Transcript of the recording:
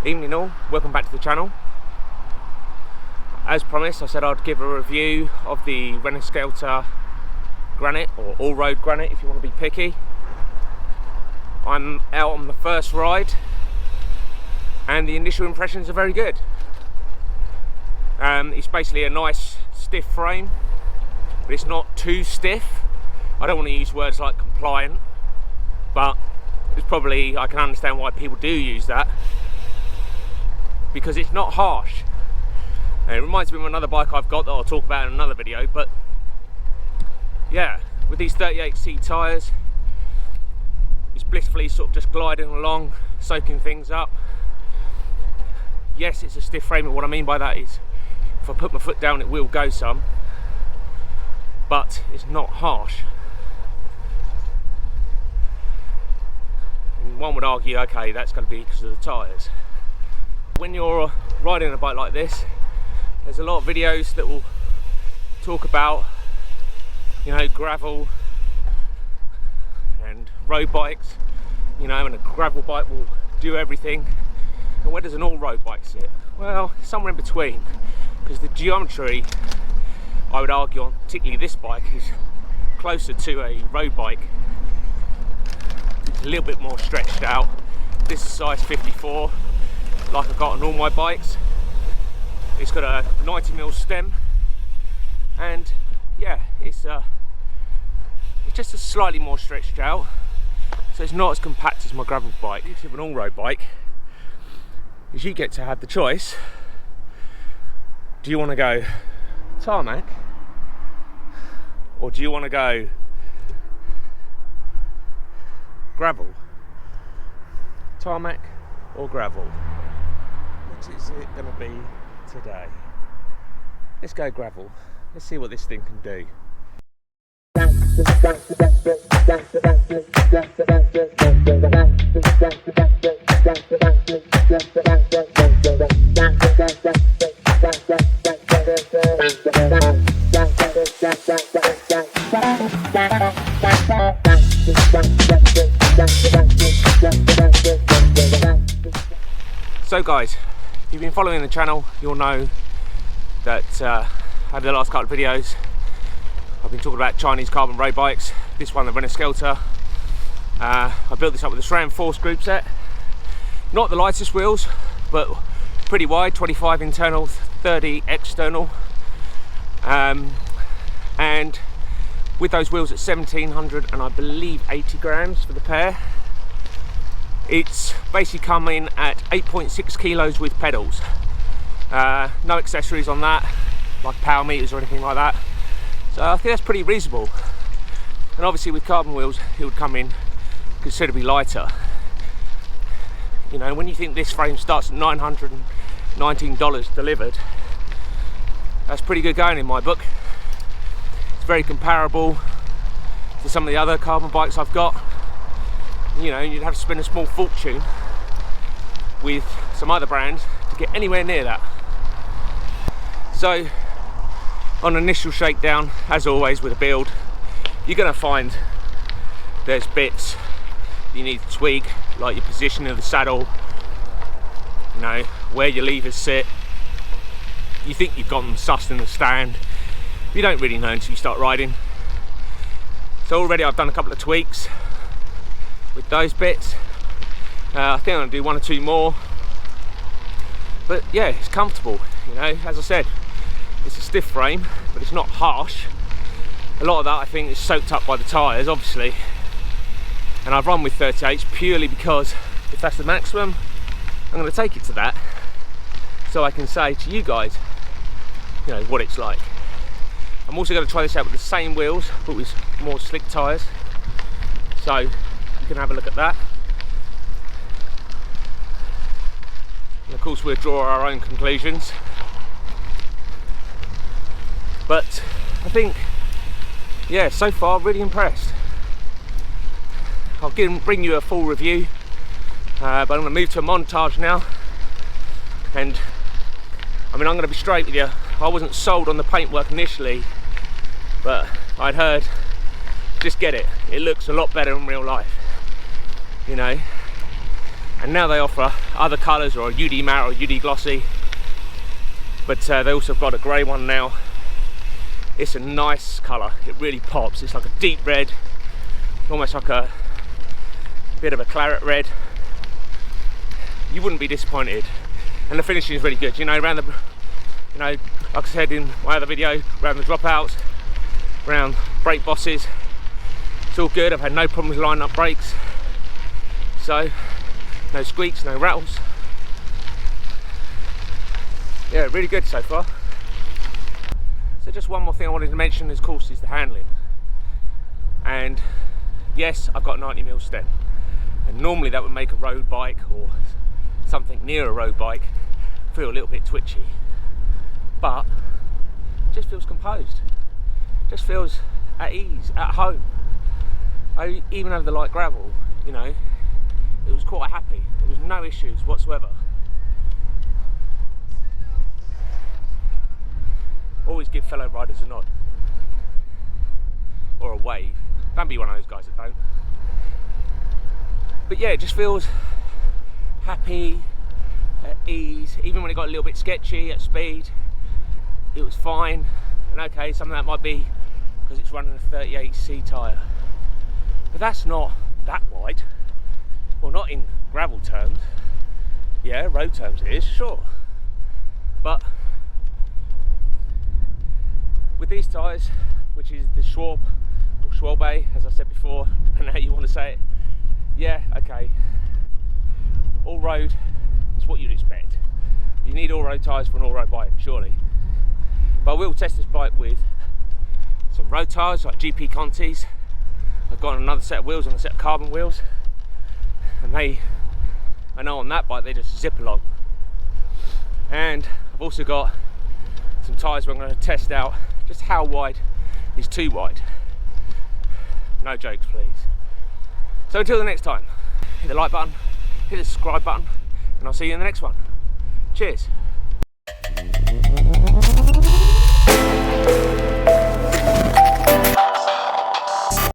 Evening all, welcome back to the channel. As promised, I said I'd give a review of the Rinasclta Granite, or all-road granite if you want to be picky. I'm out on the first ride and the initial impressions are very good. It's basically a nice stiff frame, but it's not too stiff. I don't want to use words like compliant, but it's probably, I can understand why people do use that, because it's not harsh. And it reminds me of another bike I've got that I'll talk about in another video. But yeah, with these 38C tyres, it's blissfully sort of just gliding along, soaking things up. Yes, it's a stiff frame, and what I mean by that is if I put my foot down it will go some, but it's not harsh. And one would argue, okay, that's going to be because of the tyres. When you're riding a bike like this, there's a lot of videos that will talk about, you know, gravel and road bikes, you know, and a gravel bike will do everything. And where does an all-road bike sit? Well, somewhere in between, because the geometry, I would argue, on particularly this bike, is closer to a road bike. It's a little bit more stretched out. This is size 54. Like I've got on all my bikes. It's got a 90mm stem, and yeah, it's just a slightly more stretched out, so it's not as compact as my gravel bike. The beauty of an all-road bike is you get to have the choice. Do you want to go tarmac, or do you want to go gravel? Tarmac or gravel? Which is it going to be today? Let's go gravel. Let's see what this thing can do. So guys, if you've been following the channel, you'll know that over the last couple of videos I've been talking about Chinese carbon road bikes. This one, the Rinasclta, I built this up with a SRAM force group set. Not the lightest wheels, but pretty wide, 25 internal, 30 external, and with those wheels at 1700 and I believe 80 grams for the pair. It's basically coming at 8.6 kilos with pedals. No accessories on that, like power meters or anything like that. So I think that's pretty reasonable. And obviously with carbon wheels, it would come in considerably lighter. You know, when you think this frame starts at $919 delivered, that's pretty good going in my book. It's very comparable to some of the other carbon bikes I've got. You know, you'd have to spend a small fortune with some other brands to get anywhere near that. So on initial shakedown, as always with a build, you're going to find there's bits you need to tweak, like your position of the saddle, you know, where your levers sit. You think you've got them sussed in the stand, but you don't really know until you start riding. So already I've done a couple of tweaks with those bits. I think I'm going to do one or two more, but yeah, it's comfortable. You know, as I said, it's a stiff frame, but it's not harsh. A lot of that I think is soaked up by the tyres, obviously, and I've run with 38s purely because if that's the maximum, I'm going to take it to that, so I can say to you guys, you know, what it's like. I'm also going to try this out with the same wheels, but with more slick tyres, so you can have a look at that. And of course we'll draw our own conclusions, but I think, yeah, so far really impressed. I'll bring you a full review, but I'm going to move to a montage now. And I mean, I'm going to be straight with you, I wasn't sold on the paintwork initially, but I'd heard, just get it, it looks a lot better in real life, you know. And now they offer other colours, or a UD matte or a UD glossy, but they also got a grey one now. It's a nice colour, it really pops. It's like a deep red, almost like a bit of a claret red. You wouldn't be disappointed, and the finishing is really good. You know, around the, you know, like I said in my other video, around the dropouts, around brake bosses, it's all good. I've had no problems lining up brakes, so no squeaks, no rattles. Yeah, really good so far. So just one more thing I wanted to mention, of course, is the handling. And yes, I've got a 90mm stem, and normally that would make a road bike or something near a road bike feel a little bit twitchy, but it just feels composed, just feels at ease, at home. Even over the light gravel, you know, it was quite happy. There was no issues whatsoever. Always give fellow riders a nod or a wave. Don't be one of those guys that don't. But yeah, it just feels happy, at ease. Even when it got a little bit sketchy at speed, it was fine. And okay, some of that might be because it's running a 38C tyre, but that's not that wide. Well, not in gravel terms. Yeah, road terms it is, sure. But with these tyres, which is the Schwab or Schwalbe, as I said before, depending on how you want to say it, yeah, okay, all road is what you'd expect. You need all road tyres for an all road bike, surely. But I will test this bike with some road tyres like GP Contis. I've got another set of wheels on a set of carbon wheels, and I know on that bike they just zip along. And I've also got some tyres where I'm going to test out just how wide is too wide. No jokes, please. So until the next time, hit the like button, hit the subscribe button, and I'll see you in the next one. Cheers.